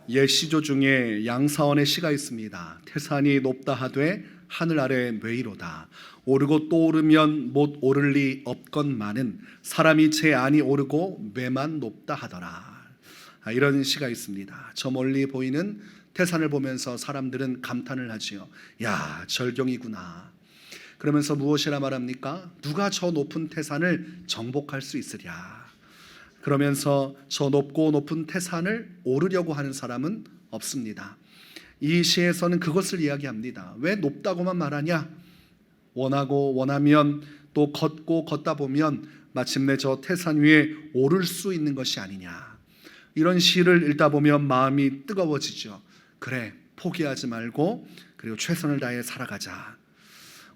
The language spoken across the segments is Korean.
옛 시조 중에 양사원의 시가 있습니다. 태산이 높다 하되 하늘 아래 뇌이로다. 오르고 또 오르면 못 오를 리 없건만은 사람이 제 안이 오르고 뇌만 높다 하더라. 이런 시가 있습니다. 저 멀리 보이는 태산을 보면서 사람들은 감탄을 하지요. 야, 절경이구나. 그러면서 무엇이라 말합니까? 누가 저 높은 태산을 정복할 수 있으랴. 그러면서 저 높고 높은 태산을 오르려고 하는 사람은 없습니다. 이 시에서는 그것을 이야기합니다. 왜 높다고만 말하냐? 원하고 원하면 또 걷고 걷다 보면 마침내 저 태산 위에 오를 수 있는 것이 아니냐. 이런 시를 읽다 보면 마음이 뜨거워지죠. 그래, 포기하지 말고 그리고 최선을 다해 살아가자.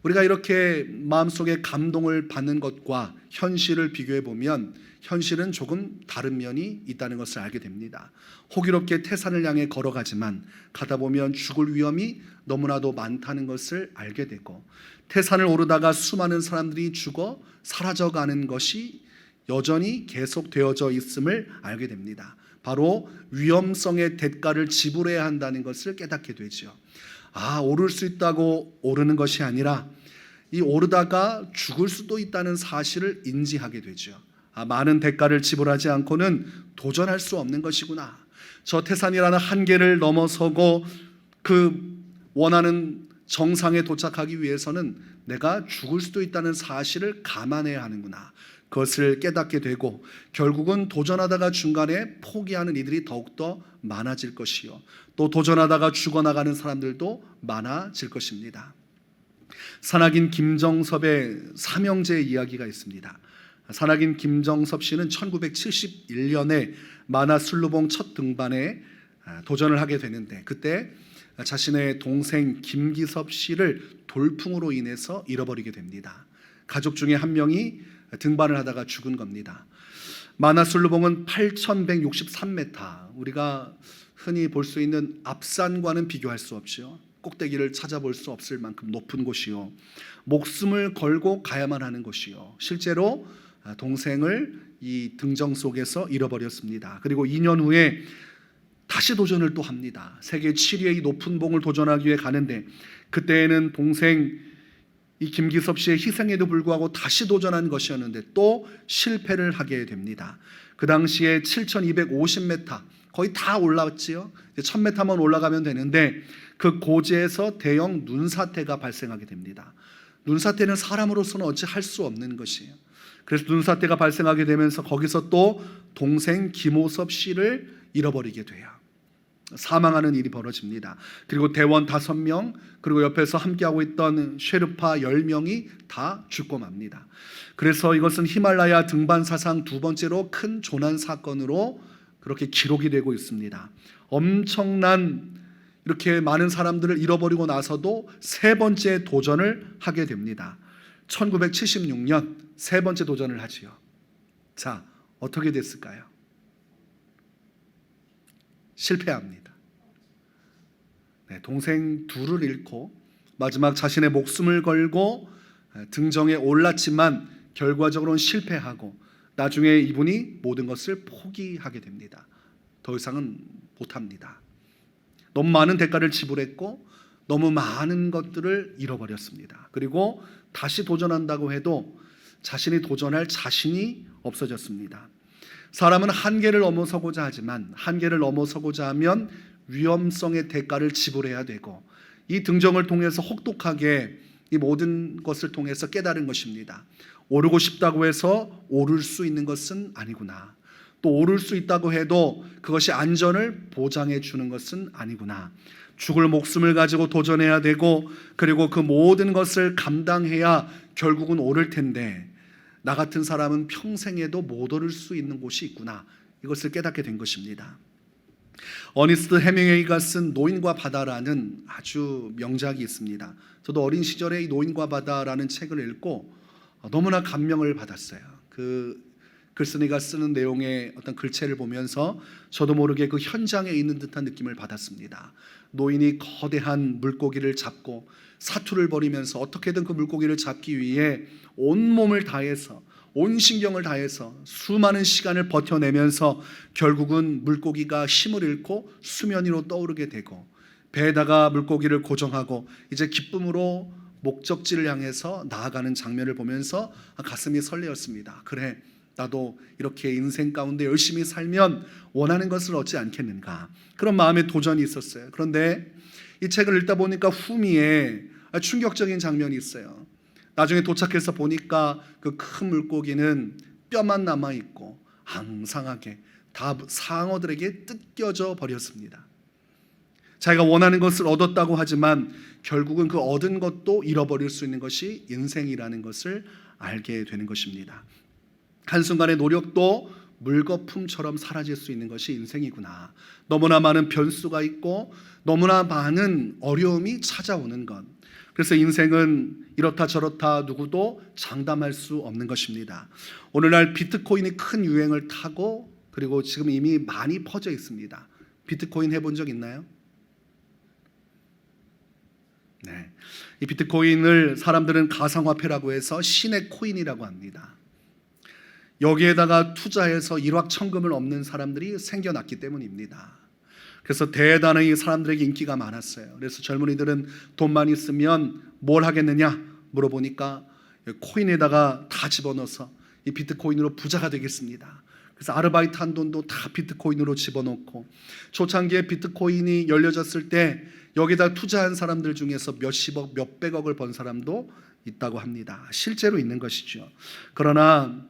우리가 이렇게 마음속에 감동을 받는 것과 현실을 비교해 보면 현실은 조금 다른 면이 있다는 것을 알게 됩니다. 호기롭게 태산을 향해 걸어가지만 가다 보면 죽을 위험이 너무나도 많다는 것을 알게 되고, 태산을 오르다가 수많은 사람들이 죽어 사라져가는 것이 여전히 계속되어져 있음을 알게 됩니다. 바로 위험성의 대가를 지불해야 한다는 것을 깨닫게 되죠. 오를 수 있다고 오르는 것이 아니라 이 오르다가 죽을 수도 있다는 사실을 인지하게 되죠. 많은 대가를 지불하지 않고는 도전할 수 없는 것이구나. 저 태산이라는 한계를 넘어서고 그 원하는 정상에 도착하기 위해서는 내가 죽을 수도 있다는 사실을 감안해야 하는구나. 그것을 깨닫게 되고 결국은 도전하다가 중간에 포기하는 이들이 더욱더 많아질 것이요, 또 도전하다가 죽어나가는 사람들도 많아질 것입니다. 산악인 김정섭의 삼형제 이야기가 있습니다. 산악인 김정섭 씨는 1971년에 만화술루봉 첫 등반에 도전을 하게 되는데, 그때 자신의 동생 김기섭 씨를 돌풍으로 인해서 잃어버리게 됩니다. 가족 중에 한 명이 등반을 하다가 죽은 겁니다. 만화술루봉은 8,163m, 우리가 흔히 볼 수 있는 앞산과는 비교할 수 없죠. 꼭대기를 찾아볼 수 없을 만큼 높은 곳이요, 목숨을 걸고 가야만 하는 곳이요, 실제로 동생을 이 등정 속에서 잃어버렸습니다. 그리고 2년 후에 다시 도전을 또 합니다. 세계 7위의 이 높은 봉을 도전하기 위해 가는데, 그때에는 동생 이 김기섭 씨의 희생에도 불구하고 다시 도전한 것이었는데 또 실패를 하게 됩니다. 그 당시에 7,250m, 거의 다 올라왔지요. 1,000m만 올라가면 되는데 그 고지에서 대형 눈사태가 발생하게 됩니다. 눈사태는 사람으로서는 어찌 할 수 없는 것이에요. 그래서 눈사태가 발생하게 되면서 거기서 또 동생 김호섭 씨를 잃어버리게 돼요. 사망하는 일이 벌어집니다. 그리고 대원 5명, 그리고 옆에서 함께하고 있던 쉐르파 10명이 다 죽고 맙니다. 그래서 이것은 히말라야 등반 사상 두 번째로 큰 조난 사건으로 그렇게 기록이 되고 있습니다. 엄청난, 이렇게 많은 사람들을 잃어버리고 나서도 세 번째 도전을 하게 됩니다. 1976년 세 번째 도전을 하지요. 자, 어떻게 됐을까요? 실패합니다. 동생 둘을 잃고 마지막 자신의 목숨을 걸고 등정에 올랐지만 결과적으로는 실패하고 나중에 이분이 모든 것을 포기하게 됩니다. 더 이상은 못합니다. 너무 많은 대가를 지불했고 너무 많은 것들을 잃어버렸습니다. 그리고 다시 도전한다고 해도 자신이 도전할 자신이 없어졌습니다. 사람은 한계를 넘어서고자 하지만 한계를 넘어서고자 하면 위험성의 대가를 지불해야 되고, 이 등정을 통해서 혹독하게 이 모든 것을 통해서 깨달은 것입니다. 오르고 싶다고 해서 오를 수 있는 것은 아니구나. 또 오를 수 있다고 해도 그것이 안전을 보장해 주는 것은 아니구나. 죽을 목숨을 가지고 도전해야 되고 그리고 그 모든 것을 감당해야 결국은 오를 텐데 나 같은 사람은 평생에도 못 오를 수 있는 곳이 있구나. 이것을 깨닫게 된 것입니다. 어니스트 해밍웨이가 쓴 노인과 바다라는 아주 명작이 있습니다. 저도 어린 시절에 이 노인과 바다라는 책을 읽고 너무나 감명을 받았어요. 그 글쓴이가 쓰는 내용의 어떤 글체를 보면서 저도 모르게 그 현장에 있는 듯한 느낌을 받았습니다. 노인이 거대한 물고기를 잡고 사투를 벌이면서 어떻게든 그 물고기를 잡기 위해 온몸을 다해서 온 신경을 다해서 수많은 시간을 버텨내면서 결국은 물고기가 힘을 잃고 수면 위로 떠오르게 되고, 배에다가 물고기를 고정하고 이제 기쁨으로 목적지를 향해서 나아가는 장면을 보면서 가슴이 설레었습니다. 그래, 나도 이렇게 인생 가운데 열심히 살면 원하는 것을 얻지 않겠는가, 그런 마음의 도전이 있었어요. 그런데 이 책을 읽다 보니까 후미에 충격적인 장면이 있어요. 나중에 도착해서 보니까 그 큰 물고기는 뼈만 남아있고 앙상하게 다 상어들에게 뜯겨져 버렸습니다. 자기가 원하는 것을 얻었다고 하지만 결국은 그 얻은 것도 잃어버릴 수 있는 것이 인생이라는 것을 알게 되는 것입니다. 한순간의 노력도 물거품처럼 사라질 수 있는 것이 인생이구나. 너무나 많은 변수가 있고 너무나 많은 어려움이 찾아오는 것. 그래서 인생은 이렇다 저렇다 누구도 장담할 수 없는 것입니다. 오늘날 비트코인이 큰 유행을 타고 그리고 지금 이미 많이 퍼져 있습니다. 비트코인 해본 적 있나요? 네. 이 비트코인을 사람들은 가상화폐라고 해서 신의 코인이라고 합니다. 여기에다가 투자해서 일확천금을 얻는 사람들이 생겨났기 때문입니다. 그래서 대단히 사람들에게 인기가 많았어요. 그래서 젊은이들은 돈만 있으면 뭘 하겠느냐 물어보니까 코인에다가 다 집어넣어서 이 비트코인으로 부자가 되겠습니다. 그래서 아르바이트 한 돈도 다 비트코인으로 집어넣고, 초창기에 비트코인이 열려졌을 때 여기다 투자한 사람들 중에서 몇십억, 몇백억을 번 사람도 있다고 합니다. 실제로 있는 것이죠. 그러나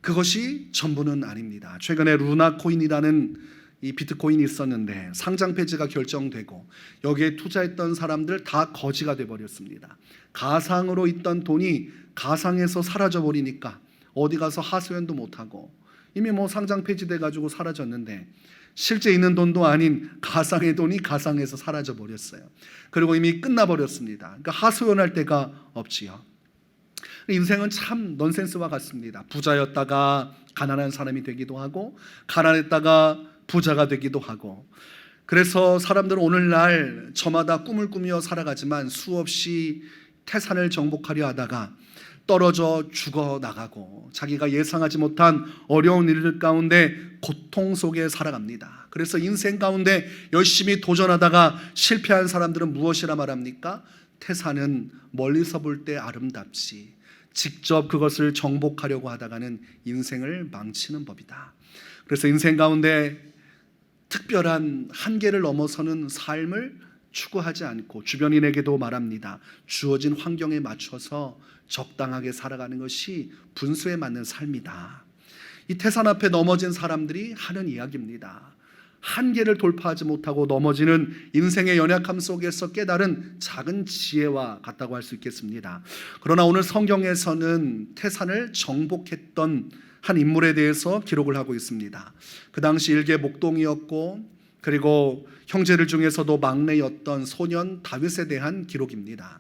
그것이 전부는 아닙니다. 최근에 루나코인이라는 이 비트코인이 있었는데 상장 폐지가 결정되고 여기에 투자했던 사람들 다 거지가 돼버렸습니다. 가상으로 있던 돈이 가상에서 사라져버리니까 어디 가서 하소연도 못하고 이미 상장 폐지돼 가지고 사라졌는데 실제 있는 돈도 아닌 가상의 돈이 가상에서 사라져버렸어요. 그리고 이미 끝나버렸습니다. 그러니까 하소연할 데가 없지요. 인생은 참 넌센스와 같습니다. 부자였다가 가난한 사람이 되기도 하고 가난했다가 부자가 되기도 하고, 그래서 사람들은 오늘날 저마다 꿈을 꾸며 살아가지만 수없이 태산을 정복하려 하다가 떨어져 죽어나가고 자기가 예상하지 못한 어려운 일들 가운데 고통 속에 살아갑니다. 그래서 인생 가운데 열심히 도전하다가 실패한 사람들은 무엇이라 말합니까? 태산은 멀리서 볼 때 아름답지 직접 그것을 정복하려고 하다가는 인생을 망치는 법이다. 그래서 인생 가운데 특별한 한계를 넘어서는 삶을 추구하지 않고 주변인에게도 말합니다. 주어진 환경에 맞춰서 적당하게 살아가는 것이 분수에 맞는 삶이다. 이 태산 앞에 넘어진 사람들이 하는 이야기입니다. 한계를 돌파하지 못하고 넘어지는 인생의 연약함 속에서 깨달은 작은 지혜와 같다고 할 수 있겠습니다. 그러나 오늘 성경에서는 태산을 정복했던 한 인물에 대해서 기록을 하고 있습니다. 그 당시 일개 목동이었고 그리고 형제들 중에서도 막내였던 소년 다윗에 대한 기록입니다.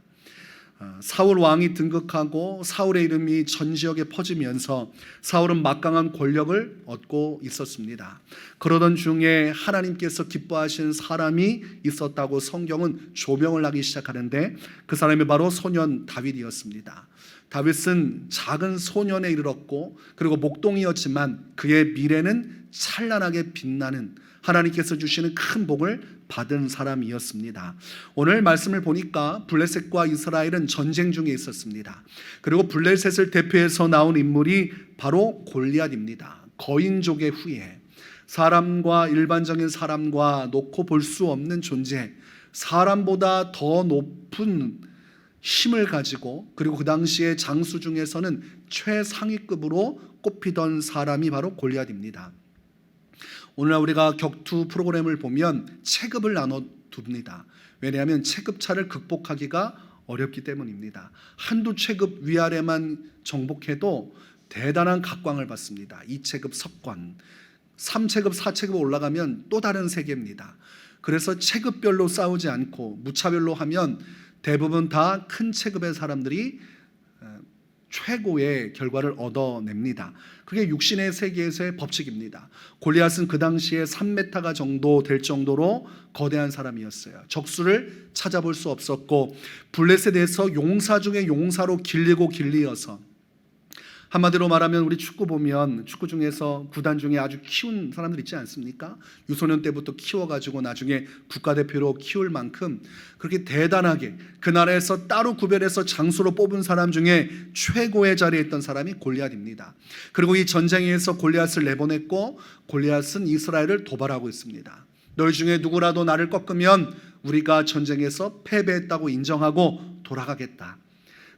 사울 왕이 등극하고 사울의 이름이 전 지역에 퍼지면서 사울은 막강한 권력을 얻고 있었습니다. 그러던 중에 하나님께서 기뻐하시는 사람이 있었다고 성경은 조명을 하기 시작하는데 그 사람이 바로 소년 다윗이었습니다. 다윗은 작은 소년에 이르렀고 그리고 목동이었지만 그의 미래는 찬란하게 빛나는 하나님께서 주시는 큰 복을 받은 사람이었습니다. 오늘 말씀을 보니까 블레셋과 이스라엘은 전쟁 중에 있었습니다. 그리고 블레셋을 대표해서 나온 인물이 바로 골리앗입니다. 거인족의 후예, 사람과 일반적인 사람과 놓고 볼 수 없는 존재, 사람보다 더 높은 힘을 가지고 그리고 그 당시에 장수 중에서는 최상위급으로 꼽히던 사람이 바로 골리앗입니다. 오늘날 우리가 격투 프로그램을 보면 체급을 나눠 둡니다. 왜냐하면 체급차를 극복하기가 어렵기 때문입니다. 한두 체급 위아래만 정복해도 대단한 각광을 받습니다. 2체급 석권, 3체급, 4체급 올라가면 또 다른 세계입니다. 그래서 체급별로 싸우지 않고 무차별로 하면 대부분 다 큰 체급의 사람들이 최고의 결과를 얻어냅니다. 그게 육신의 세계에서의 법칙입니다. 골리앗은 그 당시에 3m 정도 될 정도로 거대한 사람이었어요. 적수를 찾아볼 수 없었고 블레셋에서 용사 중에 용사로 길리고 길리어서 한마디로 말하면 우리 축구 보면 축구 중에서 구단 중에 아주 키운 사람들 있지 않습니까? 유소년 때부터 키워가지고 나중에 국가대표로 키울 만큼 그렇게 대단하게 그 나라에서 따로 구별해서 장수로 뽑은 사람 중에 최고의 자리에 있던 사람이 골리앗입니다. 그리고 이 전쟁에서 골리앗을 내보냈고 골리앗은 이스라엘을 도발하고 있습니다. 너희 중에 누구라도 나를 꺾으면 우리가 전쟁에서 패배했다고 인정하고 돌아가겠다.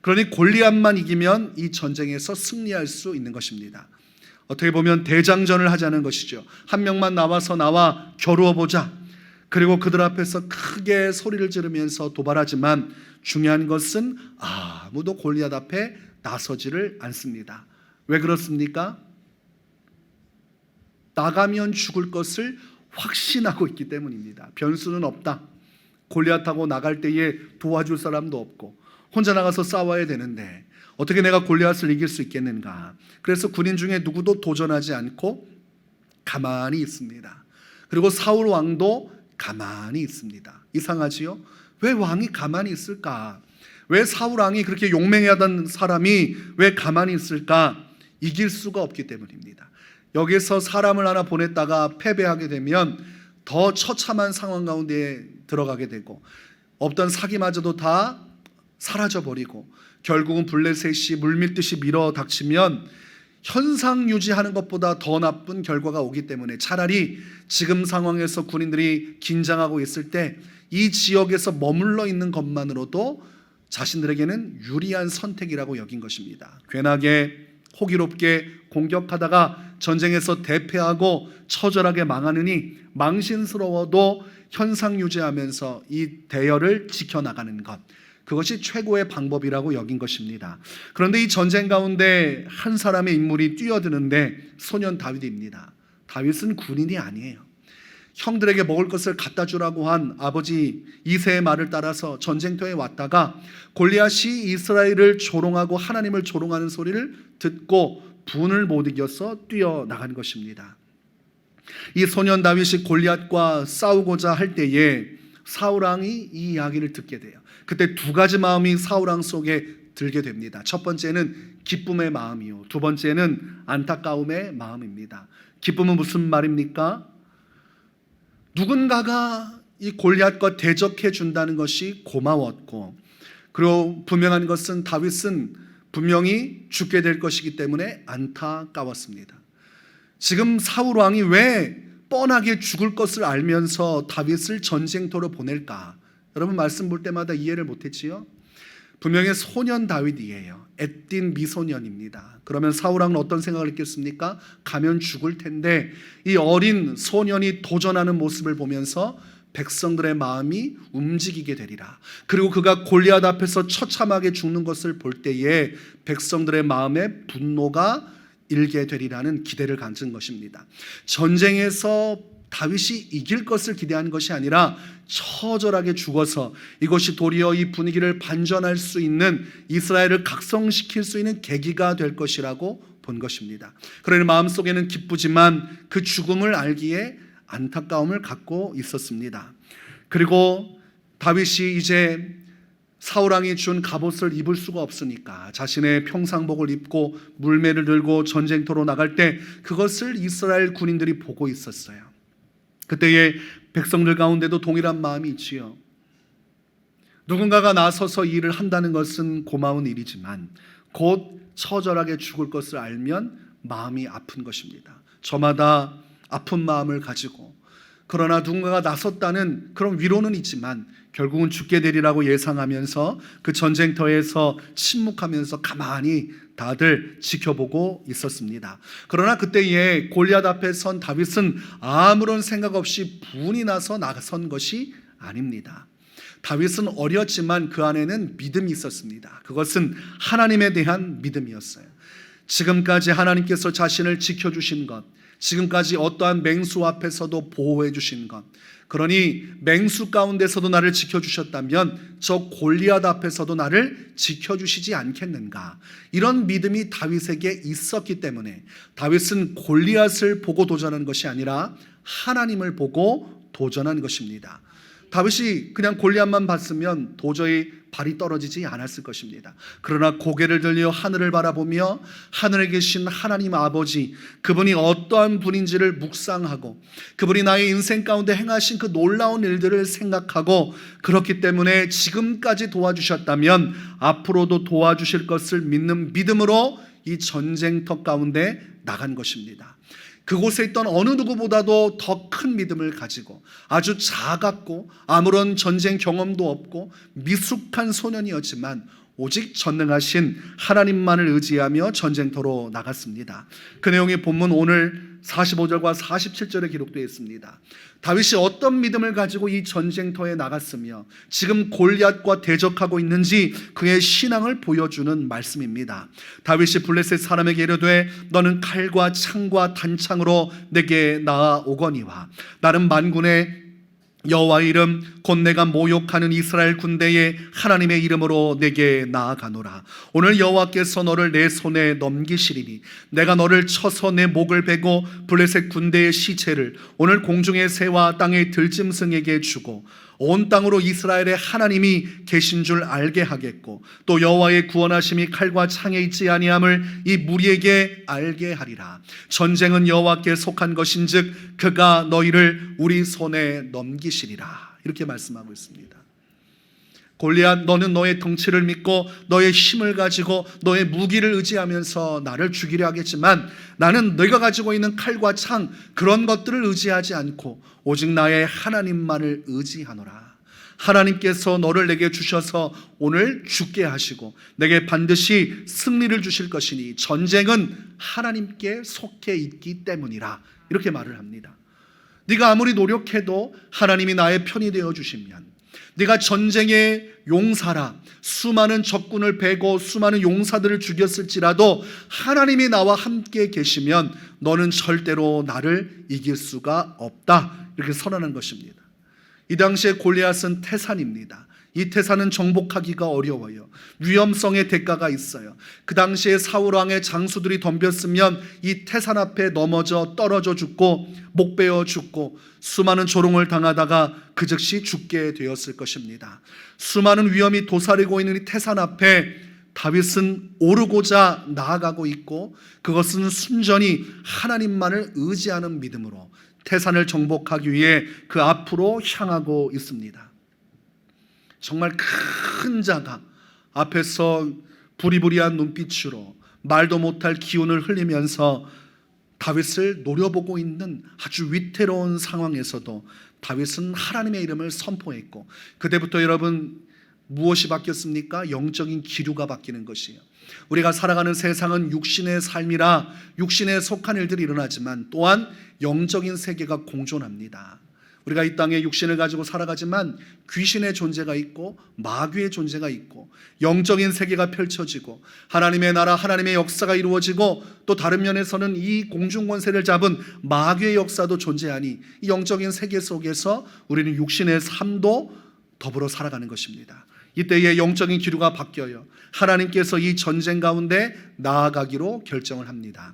그러니 골리앗만 이기면 이 전쟁에서 승리할 수 있는 것입니다. 어떻게 보면 대장전을 하자는 것이죠. 한 명만 나와 겨루어보자. 그리고 그들 앞에서 크게 소리를 지르면서 도발하지만 중요한 것은 아무도 골리앗 앞에 나서지를 않습니다. 왜 그렇습니까? 나가면 죽을 것을 확신하고 있기 때문입니다. 변수는 없다. 골리앗하고 나갈 때에 도와줄 사람도 없고 혼자 나가서 싸워야 되는데 어떻게 내가 골리앗을 이길 수 있겠는가? 그래서 군인 중에 누구도 도전하지 않고 가만히 있습니다. 그리고 사울 왕도 가만히 있습니다. 이상하지요? 왜 왕이 가만히 있을까? 왜 사울 왕이 그렇게 용맹하던 사람이 왜 가만히 있을까? 이길 수가 없기 때문입니다. 여기서 사람을 하나 보냈다가 패배하게 되면 더 처참한 상황 가운데 들어가게 되고 없던 사기마저도 다 사라져버리고 결국은 블레셋이 물밀듯이 밀어닥치면 현상 유지하는 것보다 더 나쁜 결과가 오기 때문에 차라리 지금 상황에서 군인들이 긴장하고 있을 때 이 지역에서 머물러 있는 것만으로도 자신들에게는 유리한 선택이라고 여긴 것입니다. 괜하게 호기롭게 공격하다가 전쟁에서 대패하고 처절하게 망하느니 망신스러워도 현상 유지하면서 이 대열을 지켜나가는 것, 그것이 최고의 방법이라고 여긴 것입니다. 그런데 이 전쟁 가운데 한 사람의 인물이 뛰어드는데 소년 다윗입니다. 다윗은 군인이 아니에요. 형들에게 먹을 것을 갖다 주라고 한 아버지 이새의 말을 따라서 전쟁터에 왔다가 골리앗이 이스라엘을 조롱하고 하나님을 조롱하는 소리를 듣고 분을 못 이겨서 뛰어나간 것입니다. 이 소년 다윗이 골리앗과 싸우고자 할 때에 사울 왕이 이 이야기를 듣게 돼요. 그때 두 가지 마음이 사울 왕 속에 들게 됩니다. 첫 번째는 기쁨의 마음이요, 두 번째는 안타까움의 마음입니다. 기쁨은 무슨 말입니까? 누군가가 이 골리앗과 대적해 준다는 것이 고마웠고, 그리고 분명한 것은 다윗은 분명히 죽게 될 것이기 때문에 안타까웠습니다. 지금 사울 왕이 왜 뻔하게 죽을 것을 알면서 다윗을 전쟁터로 보낼까? 여러분 말씀 볼 때마다 이해를 못했지요? 분명히 소년 다윗이에요. 애띤 미소년입니다. 그러면 사울 왕은 어떤 생각을 했겠습니까? 가면 죽을 텐데 이 어린 소년이 도전하는 모습을 보면서 백성들의 마음이 움직이게 되리라. 그리고 그가 골리앗 앞에서 처참하게 죽는 것을 볼 때에 백성들의 마음에 분노가 일게 되리라는 기대를 가진 것입니다. 전쟁에서 다윗이 이길 것을 기대한 것이 아니라 처절하게 죽어서 이것이 도리어 이 분위기를 반전할 수 있는, 이스라엘을 각성시킬 수 있는 계기가 될 것이라고 본 것입니다. 그러니 마음속에는 기쁘지만 그 죽음을 알기에 안타까움을 갖고 있었습니다. 그리고 다윗이 이제 사울 왕이 준 갑옷을 입을 수가 없으니까 자신의 평상복을 입고 물매를 들고 전쟁터로 나갈 때 그것을 이스라엘 군인들이 보고 있었어요. 그때의 백성들 가운데도 동일한 마음이 있지요. 누군가가 나서서 일을 한다는 것은 고마운 일이지만 곧 처절하게 죽을 것을 알면 마음이 아픈 것입니다. 저마다 아픈 마음을 가지고, 그러나 누군가가 나섰다는 그런 위로는 있지만 결국은 죽게 되리라고 예상하면서 그 전쟁터에서 침묵하면서 가만히 다들 지켜보고 있었습니다. 그러나 그때에 골리앗 앞에 선 다윗은 아무런 생각 없이 분이 나서 나선 것이 아닙니다. 다윗은 어렸지만 그 안에는 믿음이 있었습니다. 그것은 하나님에 대한 믿음이었어요. 지금까지 하나님께서 자신을 지켜주신 것, 지금까지 어떠한 맹수 앞에서도 보호해 주신 것, 그러니 맹수 가운데서도 나를 지켜주셨다면 저 골리앗 앞에서도 나를 지켜주시지 않겠는가, 이런 믿음이 다윗에게 있었기 때문에 다윗은 골리앗을 보고 도전한 것이 아니라 하나님을 보고 도전한 것입니다. 다윗이 그냥 골리앗만 봤으면 도저히 발이 떨어지지 않았을 것입니다. 그러나 고개를 들려 하늘을 바라보며 하늘에 계신 하나님 아버지, 그분이 어떠한 분인지를 묵상하고 그분이 나의 인생 가운데 행하신 그 놀라운 일들을 생각하고, 그렇기 때문에 지금까지 도와주셨다면 앞으로도 도와주실 것을 믿는 믿음으로 이 전쟁터 가운데 나간 것입니다. 그곳에 있던 어느 누구보다도 더 큰 믿음을 가지고 아주 작았고 아무런 전쟁 경험도 없고 미숙한 소년이었지만 오직 전능하신 하나님만을 의지하며 전쟁터로 나갔습니다. 그 내용이 본문 오늘 45절과 47절에 기록되어 있습니다. 다윗이 어떤 믿음을 가지고 이 전쟁터에 나갔으며 지금 골리앗과 대적하고 있는지 그의 신앙을 보여주는 말씀입니다. 다윗이 블레셋 사람에게 이르되 너는 칼과 창과 단창으로 내게 나아오거니와 나는 만군의 여호와의 이름 곧 내가 모욕하는 이스라엘 군대의 하나님의 이름으로 내게 나아가노라. 오늘 여호와께서 너를 내 손에 넘기시리니 내가 너를 쳐서 내 목을 베고 블레셋 군대의 시체를 오늘 공중의 새와 땅의 들짐승에게 주고 온 땅으로 이스라엘의 하나님이 계신 줄 알게 하겠고 또 여호와의 구원하심이 칼과 창에 있지 아니함을 이 무리에게 알게 하리라. 전쟁은 여호와께 속한 것인즉 그가 너희를 우리 손에 넘기시리라. 이렇게 말씀하고 있습니다. 골리앗, 너는 너의 덩치를 믿고 너의 힘을 가지고 너의 무기를 의지하면서 나를 죽이려 하겠지만 나는 너희가 가지고 있는 칼과 창 그런 것들을 의지하지 않고 오직 나의 하나님만을 의지하노라. 하나님께서 너를 내게 주셔서 오늘 죽게 하시고 내게 반드시 승리를 주실 것이니 전쟁은 하나님께 속해 있기 때문이라. 이렇게 말을 합니다. 네가 아무리 노력해도 하나님이 나의 편이 되어 주시면, 네가 전쟁의 용사라 수많은 적군을 베고 수많은 용사들을 죽였을지라도 하나님이 나와 함께 계시면 너는 절대로 나를 이길 수가 없다. 이렇게 선언한 것입니다. 이 당시에 골리앗은 태산입니다. 이 태산은 정복하기가 어려워요. 위험성의 대가가 있어요. 그 당시에 사울 왕의 장수들이 덤볐으면 이 태산 앞에 넘어져 떨어져 죽고 목 베어 죽고 수많은 조롱을 당하다가 그 즉시 죽게 되었을 것입니다. 수많은 위험이 도사리고 있는 이 태산 앞에 다윗은 오르고자 나아가고 있고 그것은 순전히 하나님만을 의지하는 믿음으로 태산을 정복하기 위해 그 앞으로 향하고 있습니다. 정말 큰 자가 앞에서 부리부리한 눈빛으로 말도 못할 기운을 흘리면서 다윗을 노려보고 있는 아주 위태로운 상황에서도 다윗은 하나님의 이름을 선포했고 그때부터 여러분 무엇이 바뀌었습니까? 영적인 기류가 바뀌는 것이에요. 우리가 살아가는 세상은 육신의 삶이라 육신에 속한 일들이 일어나지만 또한 영적인 세계가 공존합니다. 우리가 이 땅에 육신을 가지고 살아가지만 귀신의 존재가 있고 마귀의 존재가 있고 영적인 세계가 펼쳐지고 하나님의 나라 하나님의 역사가 이루어지고 또 다른 면에서는 이 공중권세를 잡은 마귀의 역사도 존재하니 이 영적인 세계 속에서 우리는 육신의 삶도 더불어 살아가는 것입니다. 이때의 영적인 기류가 바뀌어요. 하나님께서 이 전쟁 가운데 나아가기로 결정을 합니다.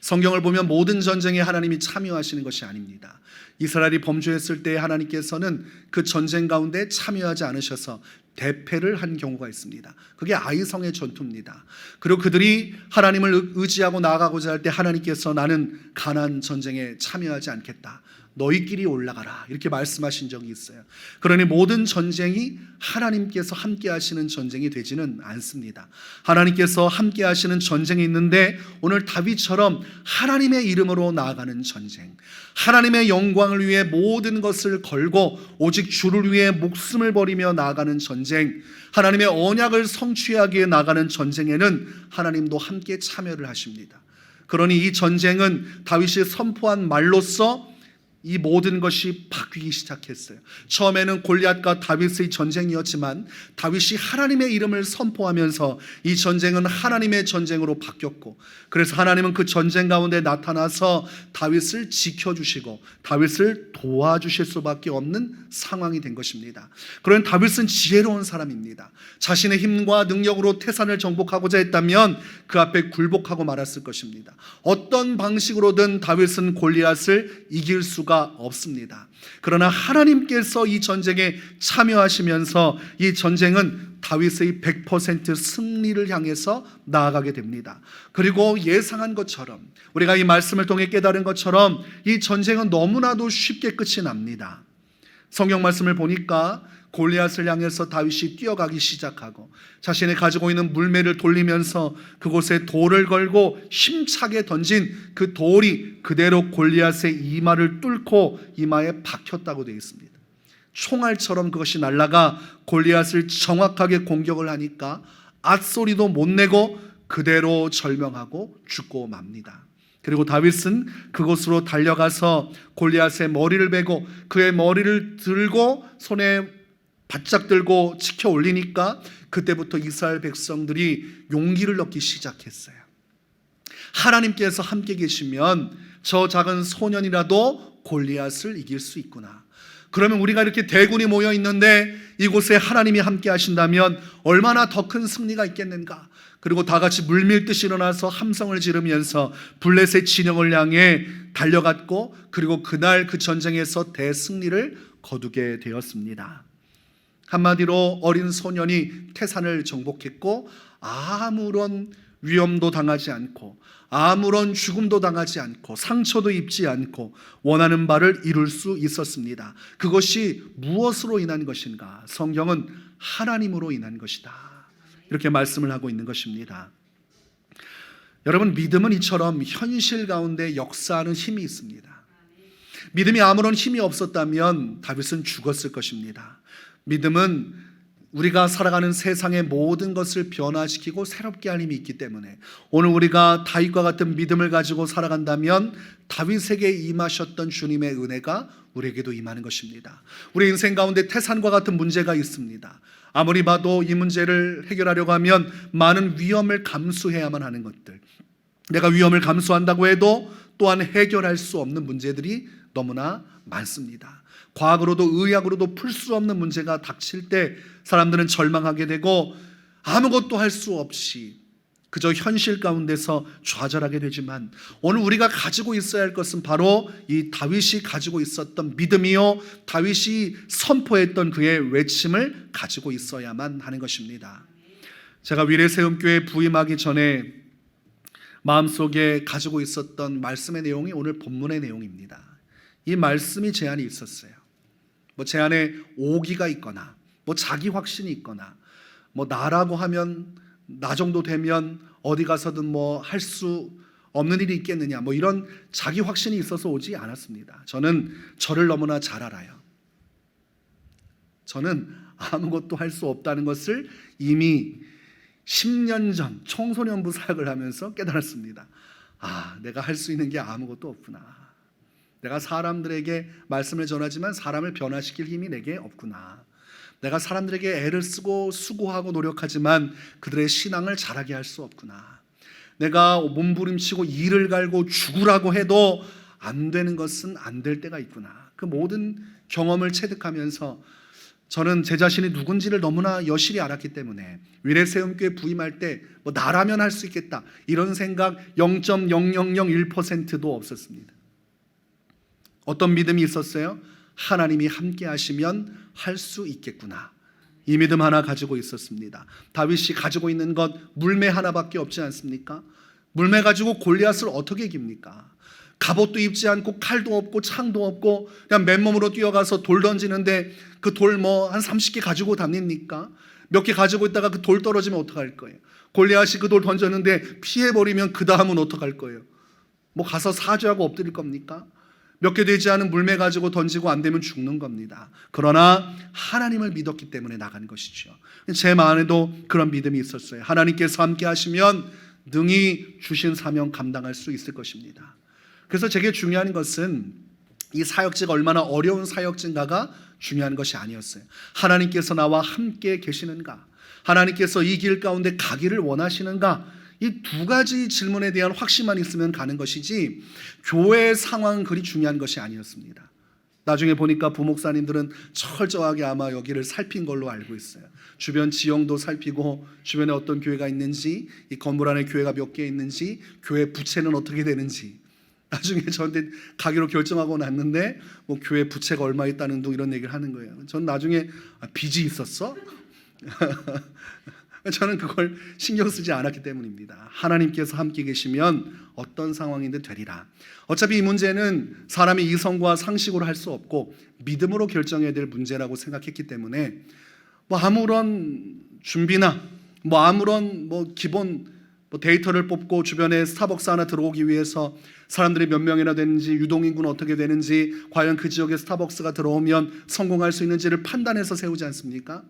성경을 보면 모든 전쟁에 하나님이 참여하시는 것이 아닙니다. 이스라엘이 범죄했을 때 하나님께서는 그 전쟁 가운데 참여하지 않으셔서 대패를 한 경우가 있습니다. 그게 아이성의 전투입니다. 그리고 그들이 하나님을 의지하고 나아가고자 할 때 하나님께서 나는 가나안 전쟁에 참여하지 않겠다. 너희끼리 올라가라. 이렇게 말씀하신 적이 있어요. 그러니 모든 전쟁이 하나님께서 함께 하시는 전쟁이 되지는 않습니다. 하나님께서 함께 하시는 전쟁이 있는데 오늘 다윗처럼 하나님의 이름으로 나아가는 전쟁, 하나님의 영광을 위해 모든 것을 걸고 오직 주를 위해 목숨을 버리며 나아가는 전쟁, 하나님의 언약을 성취하기에 나가는 전쟁에는 하나님도 함께 참여를 하십니다. 그러니 이 전쟁은 다윗이 선포한 말로써 이 모든 것이 바뀌기 시작했어요. 처음에는 골리앗과 다윗의 전쟁이었지만 다윗이 하나님의 이름을 선포하면서 이 전쟁은 하나님의 전쟁으로 바뀌었고 그래서 하나님은 그 전쟁 가운데 나타나서 다윗을 지켜주시고 다윗을 도와주실 수밖에 없는 상황이 된 것입니다. 그런 다윗은 지혜로운 사람입니다. 자신의 힘과 능력으로 태산을 정복하고자 했다면 그 앞에 굴복하고 말았을 것입니다. 어떤 방식으로든 다윗은 골리앗을 이길 수가 수가 없습니다. 그러나 하나님께서 이 전쟁에 참여하시면서 이 전쟁은 다윗의 100% 승리를 향해서 나아가게 됩니다. 그리고 예상한 것처럼, 우리가 이 말씀을 통해 깨달은 것처럼 이 전쟁은 너무나도 쉽게 끝이 납니다. 성경 말씀을 보니까 골리앗을 향해서 다윗이 뛰어가기 시작하고 자신이 가지고 있는 물매를 돌리면서 그곳에 돌을 걸고 힘차게 던진 그 돌이 그대로 골리앗의 이마를 뚫고 이마에 박혔다고 되어 있습니다. 총알처럼 그것이 날아가 골리앗을 정확하게 공격을 하니까 앗소리도 못 내고 그대로 절명하고 죽고 맙니다. 그리고 다윗은 그곳으로 달려가서 골리앗의 머리를 베고 그의 머리를 들고 손에 바짝 들고 치켜 올리니까 그때부터 이스라엘 백성들이 용기를 얻기 시작했어요. 하나님께서 함께 계시면 저 작은 소년이라도 골리앗을 이길 수 있구나. 그러면 우리가 이렇게 대군이 모여 있는데 이곳에 하나님이 함께 하신다면 얼마나 더 큰 승리가 있겠는가. 그리고 다 같이 물밀듯이 일어나서 함성을 지르면서 블레셋 진영을 향해 달려갔고 그리고 그날 그 전쟁에서 대승리를 거두게 되었습니다. 한마디로 어린 소년이 태산을 정복했고 아무런 위험도 당하지 않고 아무런 죽음도 당하지 않고 상처도 입지 않고 원하는 바를 이룰 수 있었습니다. 그것이 무엇으로 인한 것인가? 성경은 하나님으로 인한 것이다. 이렇게 말씀을 하고 있는 것입니다. 여러분, 믿음은 이처럼 현실 가운데 역사하는 힘이 있습니다. 믿음이 아무런 힘이 없었다면 다윗은 죽었을 것입니다. 믿음은 우리가 살아가는 세상의 모든 것을 변화시키고 새롭게 할 힘이 있기 때문에 오늘 우리가 다윗과 같은 믿음을 가지고 살아간다면 다윗에게 임하셨던 주님의 은혜가 우리에게도 임하는 것입니다. 우리 인생 가운데 태산과 같은 문제가 있습니다. 아무리 봐도 이 문제를 해결하려고 하면 많은 위험을 감수해야만 하는 것들, 내가 위험을 감수한다고 해도 또한 해결할 수 없는 문제들이 너무나 많습니다. 과학으로도 의학으로도 풀 수 없는 문제가 닥칠 때 사람들은 절망하게 되고 아무것도 할 수 없이 그저 현실 가운데서 좌절하게 되지만 오늘 우리가 가지고 있어야 할 것은 바로 이 다윗이 가지고 있었던 믿음이요, 다윗이 선포했던 그의 외침을 가지고 있어야만 하는 것입니다. 제가 위례세움교회 부임하기 전에 마음속에 가지고 있었던 말씀의 내용이 오늘 본문의 내용입니다. 이 말씀이 제 안에 있었어요. 제 안에 오기가 있거나 자기 확신이 있거나 나라고 하면 나 정도 되면 어디 가서든 할 수 없는 일이 있겠느냐 이런 자기 확신이 있어서 오지 않았습니다. 저는 저를 너무나 잘 알아요. 저는 아무것도 할 수 없다는 것을 이미 10년 전 청소년부 사역을 하면서 깨달았습니다. 내가 할 수 있는 게 아무것도 없구나. 내가 사람들에게 말씀을 전하지만 사람을 변화시킬 힘이 내게 없구나. 내가 사람들에게 애를 쓰고 수고하고 노력하지만 그들의 신앙을 자라게 할 수 없구나. 내가 몸부림치고 이를 갈고 죽으라고 해도 안 되는 것은 안 될 때가 있구나. 그 모든 경험을 체득하면서 저는 제 자신이 누군지를 너무나 여실히 알았기 때문에 위례세움교회 부임할 때 나라면 할 수 있겠다 이런 생각 0.0001%도 없었습니다. 어떤 믿음이 있었어요? 하나님이 함께 하시면 할 수 있겠구나. 이 믿음 하나 가지고 있었습니다. 다윗이 가지고 있는 것 물매 하나밖에 없지 않습니까? 물매 가지고 골리앗을 어떻게 이깁니까? 갑옷도 입지 않고 칼도 없고 창도 없고 그냥 맨몸으로 뛰어가서 돌 던지는데 그 돌 한 30개 가지고 다닙니까? 몇 개 가지고 있다가 그 돌 떨어지면 어떡할 거예요? 골리앗이 그 돌 던졌는데 피해버리면 그 다음은 어떡할 거예요? 가서 사죄하고 엎드릴 겁니까? 몇 개 되지 않은 물매 가지고 던지고 안 되면 죽는 겁니다. 그러나 하나님을 믿었기 때문에 나간 것이죠. 제 마음에도 그런 믿음이 있었어요. 하나님께서 함께 하시면 능히 주신 사명 감당할 수 있을 것입니다. 그래서 제게 중요한 것은 이 사역지가 얼마나 어려운 사역지인가가 중요한 것이 아니었어요. 하나님께서 나와 함께 계시는가? 하나님께서 이 길 가운데 가기를 원하시는가? 이 두 가지 질문에 대한 확신만 있으면 가는 것이지 교회의 상황은 그리 중요한 것이 아니었습니다. 나중에 보니까 부목사님들은 철저하게 아마 여기를 살핀 걸로 알고 있어요. 주변 지형도 살피고 주변에 어떤 교회가 있는지, 이 건물 안에 교회가 몇 개 있는지, 교회 부채는 어떻게 되는지 나중에 저한테 가기로 결정하고 났는데 뭐 교회 부채가 얼마 있다는 둥 이런 얘기를 하는 거예요. 전 나중에 빚이 있었어? 저는 그걸 신경 쓰지 않았기 때문입니다. 하나님께서 함께 계시면 어떤 상황이든 되리라. 어차피 이 문제는 사람이 이성과 상식으로 할 수 없고 믿음으로 결정해야 될 문제라고 생각했기 때문에 뭐 아무런 준비나 뭐 아무런 뭐 기본 뭐 데이터를 뽑고 주변에 스타벅스 하나 들어오기 위해서 사람들이 몇 명이나 되는지, 유동인구는 어떻게 되는지, 과연 그 지역에 스타벅스가 들어오면 성공할 수 있는지를 판단해서 세우지 않습니까?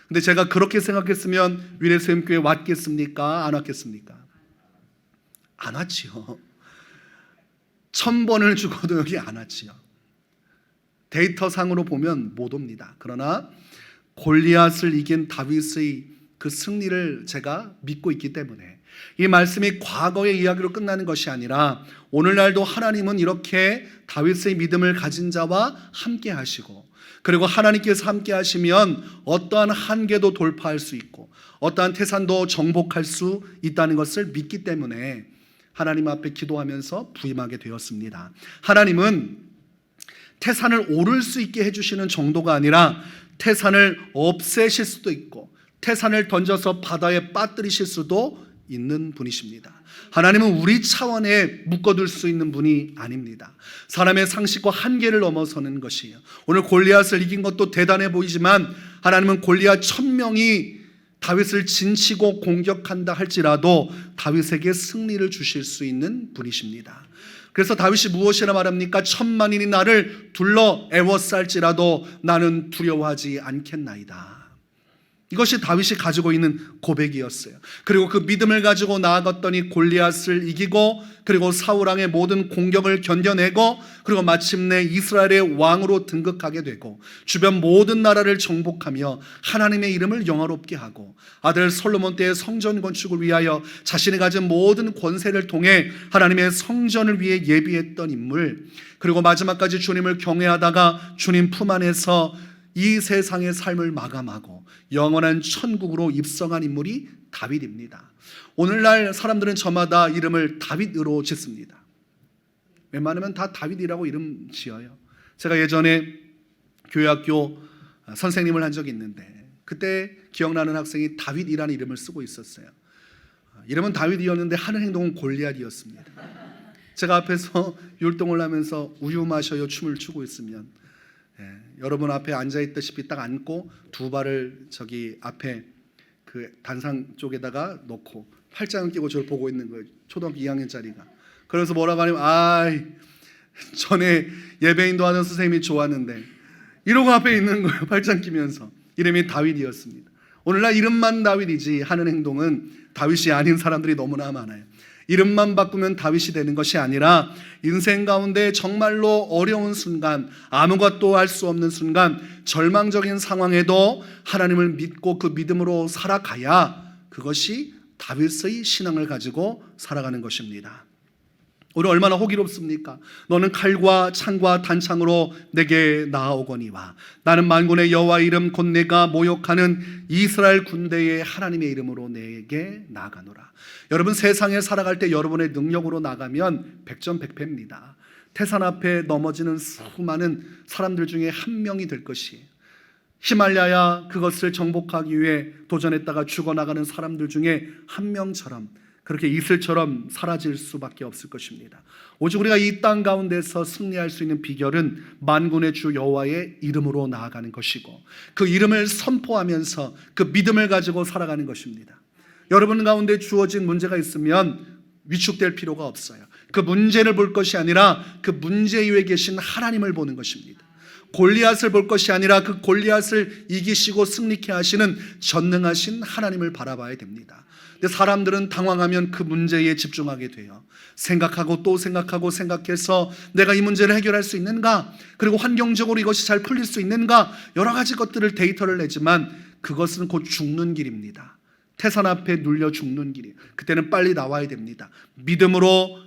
근데 제가 그렇게 생각했으면 위례세움교회 왔겠습니까? 안 왔겠습니까? 안 왔지요. 1000번을 죽어도 여기 안 왔지요. 데이터상으로 보면 못 옵니다. 그러나 골리앗을 이긴 다윗의 그 승리를 제가 믿고 있기 때문에 이 말씀이 과거의 이야기로 끝나는 것이 아니라 오늘날도 하나님은 이렇게 다윗의 믿음을 가진 자와 함께 하시고, 그리고 하나님께서 함께 하시면 어떠한 한계도 돌파할 수 있고 어떠한 태산도 정복할 수 있다는 것을 믿기 때문에 하나님 앞에 기도하면서 부임하게 되었습니다. 하나님은 태산을 오를 수 있게 해주시는 정도가 아니라 태산을 없애실 수도 있고 태산을 던져서 바다에 빠뜨리실 수도 있는 분이십니다. 하나님은 우리 차원에 묶어둘 수 있는 분이 아닙니다. 사람의 상식과 한계를 넘어서는 것이에요. 오늘 골리앗을 이긴 것도 대단해 보이지만 하나님은 골리앗 1000명이 다윗을 진치고 공격한다 할지라도 다윗에게 승리를 주실 수 있는 분이십니다. 그래서 다윗이 무엇이라 말합니까? 1000만인이 나를 둘러 애워쌀지라도 나는 두려워하지 않겠나이다. 이것이 다윗이 가지고 있는 고백이었어요. 그리고 그 믿음을 가지고 나아갔더니 골리앗을 이기고, 그리고 사울왕의 모든 공격을 견뎌내고, 그리고 마침내 이스라엘의 왕으로 등극하게 되고 주변 모든 나라를 정복하며 하나님의 이름을 영화롭게 하고 아들 솔로몬 때의 성전 건축을 위하여 자신이 가진 모든 권세를 통해 하나님의 성전을 위해 예비했던 인물, 그리고 마지막까지 주님을 경외하다가 주님 품 안에서 이 세상의 삶을 마감하고 영원한 천국으로 입성한 인물이 다윗입니다. 오늘날 사람들은 저마다 이름을 다윗으로 짓습니다. 웬만하면 다 다윗이라고 이름 지어요. 제가 예전에 교회학교 선생님을 한 적이 있는데 그때 기억나는 학생이 다윗이라는 이름을 쓰고 있었어요. 이름은 다윗이었는데 하는 행동은 골리앗이었습니다. 제가 앞에서 율동을 하면서 우유 마셔요 춤을 추고 있으면 여러분 앞에 앉아있다시피 딱 앉고 두 발을 저기 앞에 그 단상 쪽에다가 놓고 팔짱을 끼고 저를 보고 있는 거예요. 초등학교 2학년짜리가. 그래서 뭐라고 하냐면 전에 예배인도 하던 선생님이 좋았는데 이러고 앞에 있는 거예요. 팔짱 끼면서. 이름이 다윗이었습니다. 오늘날 이름만 다윗이지 하는 행동은 다윗이 아닌 사람들이 너무나 많아요. 이름만 바꾸면 다윗이 되는 것이 아니라 인생 가운데 정말로 어려운 순간, 아무것도 할 수 없는 순간, 절망적인 상황에도 하나님을 믿고 그 믿음으로 살아가야 그것이 다윗의 신앙을 가지고 살아가는 것입니다. 우리 얼마나 호기롭습니까? 너는 칼과 창과 단창으로 내게 나아오거니와 나는 만군의 여호와 이름 곧 내가 모욕하는 이스라엘 군대의 하나님의 이름으로 내게 나아가노라. 여러분 세상에 살아갈 때 여러분의 능력으로 나가면 백전백패입니다. 태산 앞에 넘어지는 수많은 사람들 중에 한 명이 될 것이에요. 히말라야 그것을 정복하기 위해 도전했다가 죽어나가는 사람들 중에 한 명처럼 그렇게 이슬처럼 사라질 수밖에 없을 것입니다. 오직 우리가 이 땅 가운데서 승리할 수 있는 비결은 만군의 주 여호와의 이름으로 나아가는 것이고 그 이름을 선포하면서 그 믿음을 가지고 살아가는 것입니다. 여러분 가운데 주어진 문제가 있으면 위축될 필요가 없어요. 그 문제를 볼 것이 아니라 그 문제 위에 계신 하나님을 보는 것입니다. 골리앗을 볼 것이 아니라 그 골리앗을 이기시고 승리케 하시는 전능하신 하나님을 바라봐야 됩니다. 근데 사람들은 당황하면 그 문제에 집중하게 돼요. 생각하고 또 생각하고 생각해서 내가 이 문제를 해결할 수 있는가? 그리고 환경적으로 이것이 잘 풀릴 수 있는가? 여러 가지 것들을 데이터를 내지만 그것은 곧 죽는 길입니다. 태산 앞에 눌려 죽는 길이에요. 그때는 빨리 나와야 됩니다. 믿음으로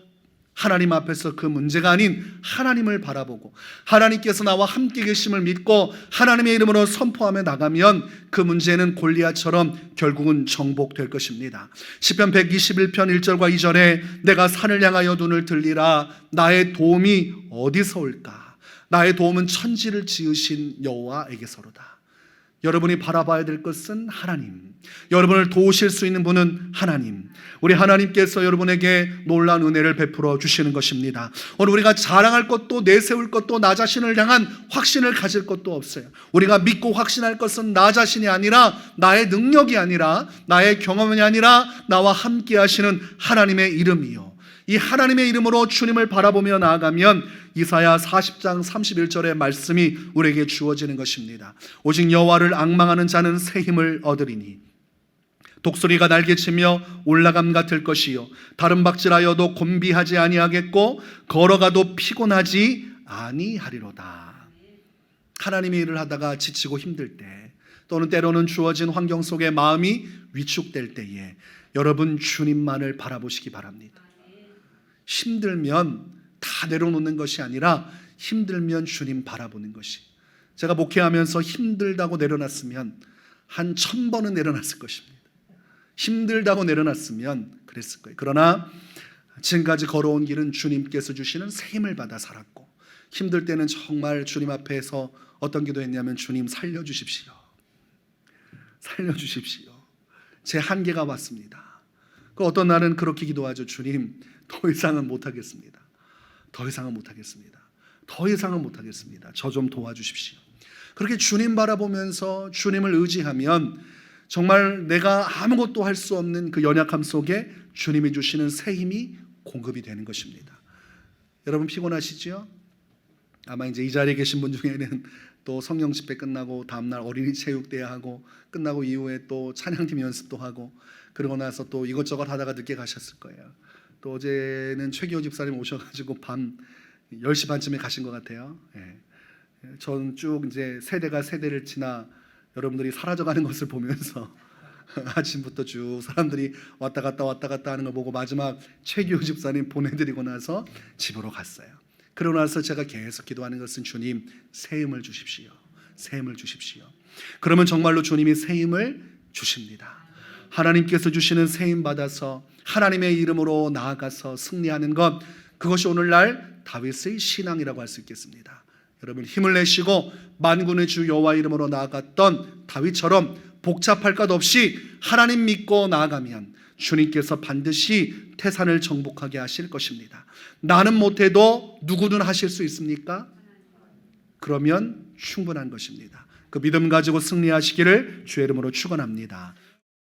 하나님 앞에서 그 문제가 아닌 하나님을 바라보고 하나님께서 나와 함께 계심을 믿고 하나님의 이름으로 선포하며 나가면 그 문제는 골리앗처럼 결국은 정복될 것입니다. 시편 121편 1절과 2절에 내가 산을 향하여 눈을 들리라 나의 도움이 어디서 올까? 나의 도움은 천지를 지으신 여호와에게서로다. 여러분이 바라봐야 될 것은 하나님, 여러분을 도우실 수 있는 분은 하나님. 우리 하나님께서 여러분에게 놀라운 은혜를 베풀어 주시는 것입니다. 오늘 우리가 자랑할 것도 내세울 것도 나 자신을 향한 확신을 가질 것도 없어요. 우리가 믿고 확신할 것은 나 자신이 아니라 나의 능력이 아니라 나의 경험이 아니라 나와 함께 하시는 하나님의 이름이요, 이 하나님의 이름으로 주님을 바라보며 나아가면 이사야 40장 31절의 말씀이 우리에게 주어지는 것입니다. 오직 여호와를 앙망하는 자는 새 힘을 얻으리니 독수리가 날개치며 올라감 같을 것이요 다른 박질하여도 곤비하지 아니하겠고 걸어가도 피곤하지 아니하리로다. 하나님의 일을 하다가 지치고 힘들 때, 또는 때로는 주어진 환경 속에 마음이 위축될 때에 여러분 주님만을 바라보시기 바랍니다. 힘들면 다 내려놓는 것이 아니라 힘들면 주님 바라보는 것이. 제가 목회하면서 힘들다고 내려놨으면 한 1000번은 내려놨을 것입니다. 힘들다고 내려놨으면 그랬을 거예요. 그러나 지금까지 걸어온 길은 주님께서 주시는 새 힘을 받아 살았고, 힘들 때는 정말 주님 앞에서 어떤 기도했냐면 주님 살려주십시오. 살려주십시오. 제 한계가 왔습니다. 어떤 날은 그렇게 기도하죠. 주님 더 이상은 못하겠습니다. 더 이상은 못하겠습니다. 더 이상은 못하겠습니다. 저 좀 도와주십시오. 그렇게 주님 바라보면서 주님을 의지하면 정말 내가 아무것도 할 수 없는 그 연약함 속에 주님이 주시는 새 힘이 공급이 되는 것입니다. 여러분 피곤하시죠? 아마 이제 이 자리에 계신 분 중에는 또 성령 집회 끝나고 다음날 어린이 체육대회 하고 끝나고 이후에 또 찬양팀 연습도 하고 그러고 나서 또 이것저것 하다가 늦게 가셨을 거예요. 또 어제는 최기호 집사님 오셔가지고 밤 10시 반쯤에 가신 것 같아요. 예. 전 쭉 이제 세대가 세대를 지나 여러분들이 사라져가는 것을 보면서 아침부터 쭉 사람들이 왔다 갔다 하는 걸 보고 마지막 최기호 집사님 보내드리고 나서 집으로 갔어요. 그러고 나서 제가 계속 기도하는 것은 주님 새 힘을 주십시오. 새 힘을 주십시오. 그러면 정말로 주님이 새 힘을 주십니다. 하나님께서 주시는 새 힘 받아서 하나님의 이름으로 나아가서 승리하는 것, 그것이 오늘날 다윗의 신앙이라고 할 수 있겠습니다. 여러분 힘을 내시고 만군의 주 여호와 이름으로 나아갔던 다윗처럼 복잡할 것 없이 하나님 믿고 나아가면 주님께서 반드시 태산을 정복하게 하실 것입니다. 나는 못해도 누구는 하실 수 있습니까? 그러면 충분한 것입니다. 그 믿음 가지고 승리하시기를 주의 이름으로 축원합니다.